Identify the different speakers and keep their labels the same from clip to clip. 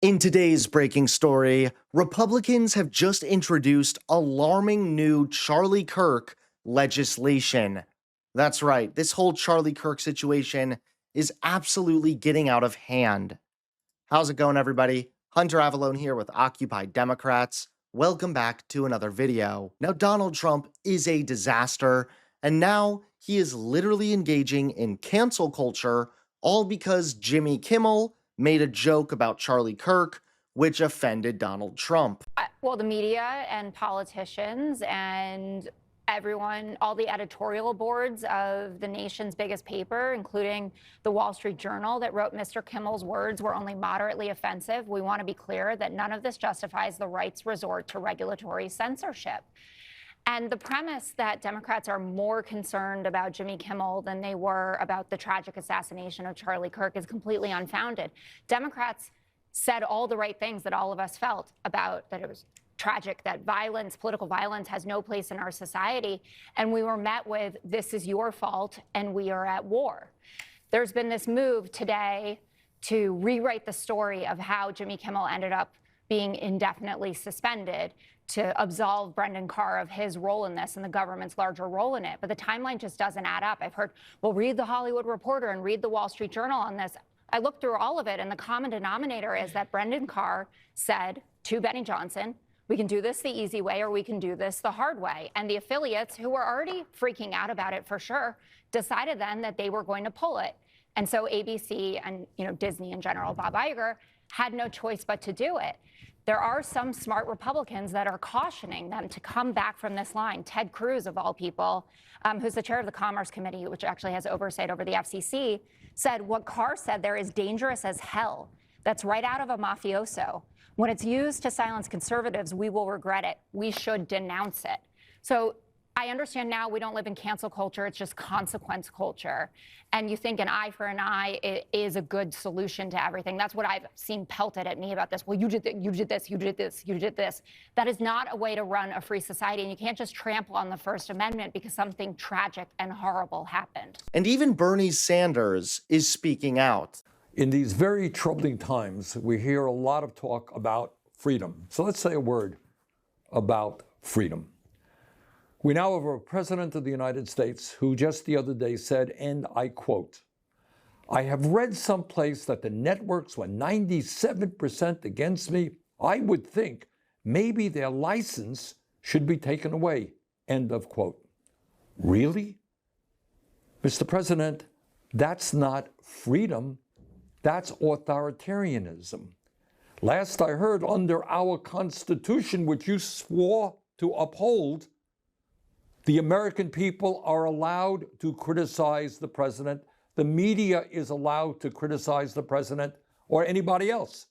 Speaker 1: In today's breaking story, Republicans have just introduced alarming new Charlie Kirk legislation. That's right, this whole Charlie Kirk situation is absolutely getting out of hand. How's it going, everybody? Hunter Avalone here with Occupy Democrats. Welcome back to another video. Now, Donald Trump is a disaster, and now he is literally engaging in cancel culture, all because Jimmy Kimmel made a joke about Charlie Kirk, which offended Donald Trump.
Speaker 2: Well, the media and politicians and everyone, all the editorial boards of the nation's biggest paper, including the Wall Street Journal, that wrote Mr. Kimmel's words were only moderately offensive. We want to be clear that none of this justifies the right's resort to regulatory censorship. And the premise that Democrats are more concerned about Jimmy Kimmel than they were about the tragic assassination of Charlie Kirk is completely unfounded. Democrats said all the right things that all of us felt about that it was tragic, that violence, political violence, has no place in our society. And we were met with, this is your fault, and we are at war. There's been this move today to rewrite the story of how Jimmy Kimmel ended up being indefinitely suspended, to absolve Brendan Carr of his role in this and the government's larger role in it. But the timeline just doesn't add up. I've heard, well, read the Hollywood Reporter and read the Wall Street Journal on this. I looked through all of it, and the common denominator is that Brendan Carr said to Benny Johnson, we can do this the easy way or we can do this the hard way. And the affiliates, who were already freaking out about it for sure, decided then that they were going to pull it. And so ABC and Disney in general, Bob Iger, had no choice but to do it. There are some smart Republicans that are cautioning them to come back from this line. Ted Cruz, of all people, who's the chair of the Commerce Committee, which actually has oversight over the FCC, said what Carr said there is dangerous as hell. That's right out of a mafioso. When it's used to silence conservatives, we will regret it. We should denounce it. So I understand now we don't live in cancel culture. It's just consequence culture. And you think an eye for an eye is a good solution to everything. That's what I've seen pelted at me about this. Well, you did this, you did this, you did this, you did this. That is not a way to run a free society. And you can't just trample on the First Amendment because something tragic and horrible happened.
Speaker 1: And even Bernie Sanders is speaking out.
Speaker 3: In these very troubling times, we hear a lot of talk about freedom. So let's say a word about freedom. We now have a president of the United States who just the other day said, and I quote, I have read someplace that the networks were 97% against me. I would think maybe their license should be taken away, end of quote. Really? Mr. President, that's not freedom. That's authoritarianism. Last I heard, under our Constitution, which you swore to uphold, the American people are allowed to criticize the president. The media is allowed to criticize the president or anybody else.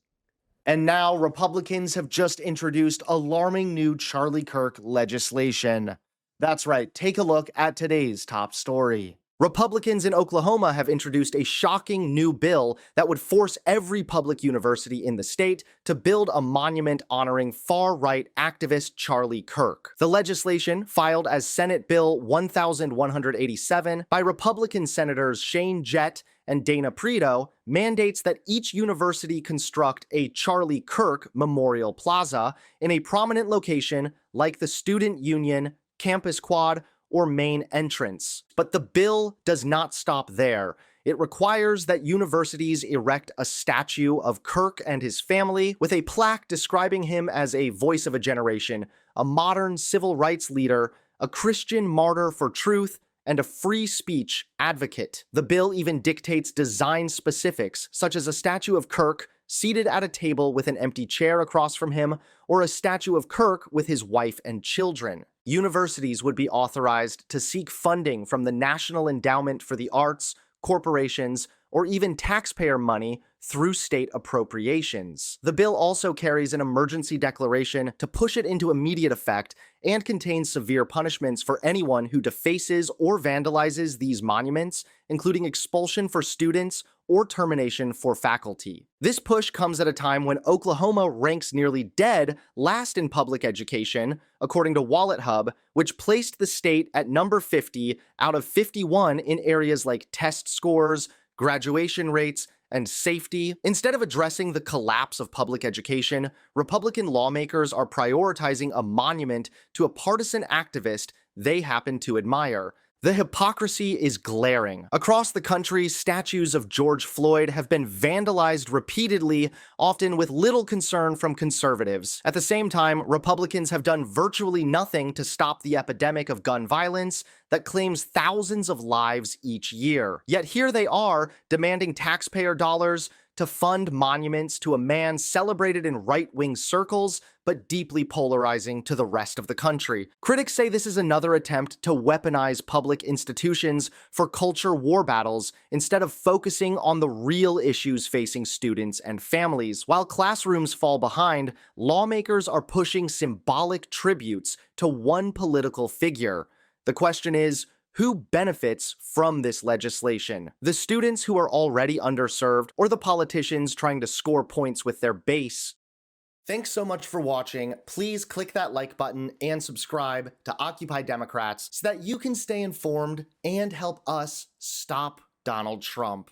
Speaker 1: And now Republicans have just introduced alarming new Charlie Kirk legislation. That's right, take a look at today's top story. Republicans in Oklahoma have introduced a shocking new bill that would force every public university in the state to build a monument honoring far-right activist Charlie Kirk. The legislation, filed as Senate Bill 1187 by Republican Senators Shane Jett and Dana Preto, mandates that each university construct a Charlie Kirk Memorial Plaza in a prominent location like the Student Union, Campus Quad, or main entrance. But the bill does not stop there. It requires that universities erect a statue of Kirk and his family with a plaque describing him as a voice of a generation, a modern civil rights leader, a Christian martyr for truth, and a free speech advocate. The bill even dictates design specifics, such as a statue of Kirk seated at a table with an empty chair across from him, or a statue of Kirk with his wife and children. Universities would be authorized to seek funding from the National Endowment for the Arts, corporations, or even taxpayer money through state appropriations. The bill also carries an emergency declaration to push it into immediate effect and contains severe punishments for anyone who defaces or vandalizes these monuments, including expulsion for students or termination for faculty. This push comes at a time when Oklahoma ranks nearly dead last in public education, according to Wallet Hub, which placed the state at number 50 out of 51 in areas like test scores, graduation rates, and safety. Instead of addressing the collapse of public education, Republican lawmakers are prioritizing a monument to a partisan activist they happen to admire. The hypocrisy is glaring. Across the country, statues of George Floyd have been vandalized repeatedly, often with little concern from conservatives. At the same time, Republicans have done virtually nothing to stop the epidemic of gun violence that claims thousands of lives each year. Yet here they are, demanding taxpayer dollars to fund monuments to a man celebrated in right-wing circles, but deeply polarizing to the rest of the country. Critics say this is another attempt to weaponize public institutions for culture war battles instead of focusing on the real issues facing students and families. While classrooms fall behind, lawmakers are pushing symbolic tributes to one political figure. The question is, who benefits from this legislation? The students who are already underserved, or the politicians trying to score points with their base? Thanks so much for watching. Please click that like button and subscribe to Occupy Democrats so that you can stay informed and help us stop Donald Trump.